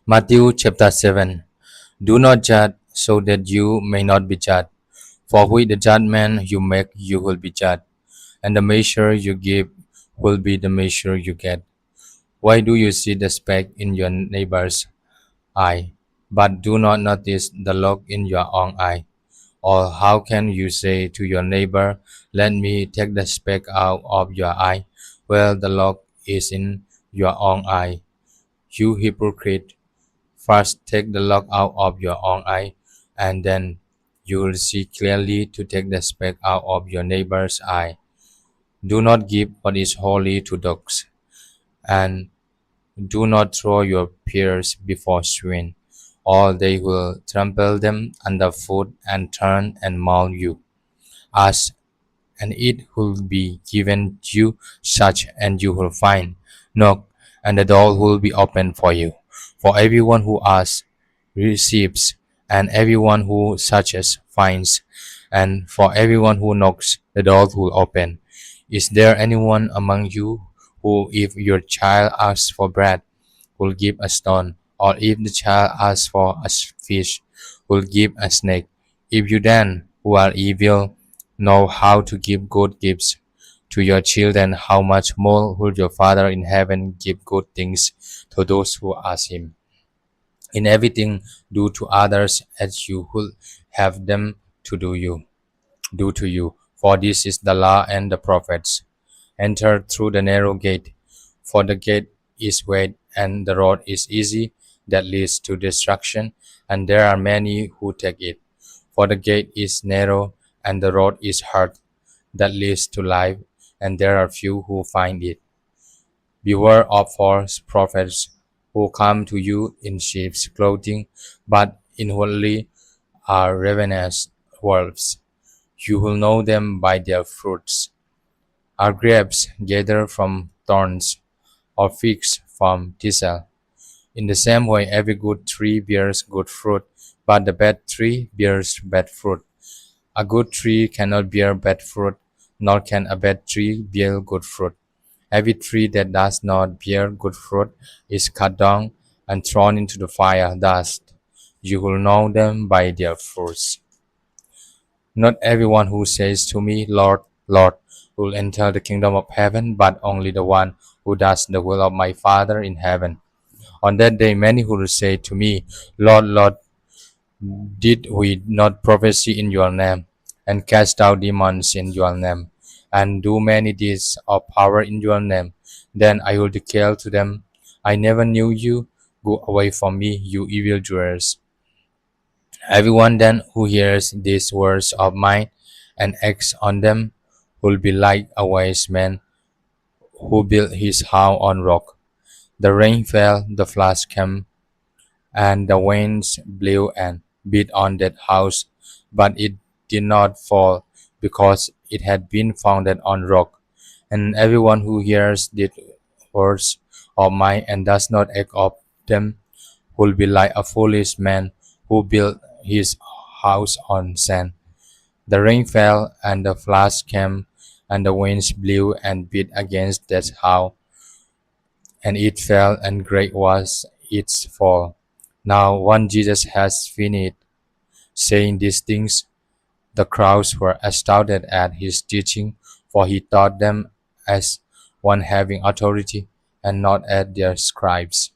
Matthew chapter 7. Do not judge, so that you may not be judged. For with the judgment you make, you will be judged, and the measure you give will be the measure you get. Why do you see the speck in your neighbor's eye, but do not notice the log in your own eye? Or how can you say to your neighbor, let me take the speck out of your eye, while the log is in your own eye? You hypocrite! First take the log out of your own eye, and then you will see clearly to take the speck out of your neighbor's eye. Do not give what is holy to dogs, and do not throw your pearls before swine, or they will trample them underfoot and turn and maul you. Ask, and it will be given you; search, and you will find; knock, and the door will be opened for you. For everyone who asks receives, and everyone who searches finds, and for everyone who knocks, the door will open. Is there anyone among you who, if your child asks for bread, will give a stone, or if the child asks for a fish, will give a snake? If you then, who are evil, know how to give good gifts to your children, how much more will your Father in heaven give good things to those who ask him? In everything, do to others as you would have them to do to you. For this is the law and the prophets. Enter through the narrow gate, for the gate is wide and the road is easy that leads to destruction, and there are many who take it. For the gate is narrow and the road is hard that leads to life, and there are few who find it. Beware of false prophets who come to you in sheep's clothing, but inwardly are ravenous wolves. You will know them by their fruits. Are grapes gathered from thorns, or figs from thistle? In the same way, every good tree bears good fruit, but the bad tree bears bad fruit. A good tree cannot bear bad fruit, nor can a bad tree bear good fruit. Every tree that does not bear good fruit is cut down and thrown into the fire. Thus, you will know them by their fruits. Not everyone who says to me, Lord, Lord, will enter the kingdom of heaven, but only the one who does the will of my Father in heaven. On that day, many who will say to me, Lord, Lord, did we not prophesy in your name, and cast out demons in your name, and do many deeds of power in your name? Then I will declare to them, I never knew you. Go away from me, you evildoers. Everyone then who hears these words of mine and acts on them will be like a wise man who built his house on rock. The rain fell, the floods came, and the winds blew and beat on that house, but it did not fall, because it had been founded on rock. And everyone who hears these words of mine and does not act of them will be like a foolish man who built his house on sand. The rain fell, and the floods came, and the winds blew and beat against that house, and it fell, and great was its fall. Now, when Jesus has finished saying these things, the crowds were astounded at his teaching, for he taught them as one having authority, and not as their scribes.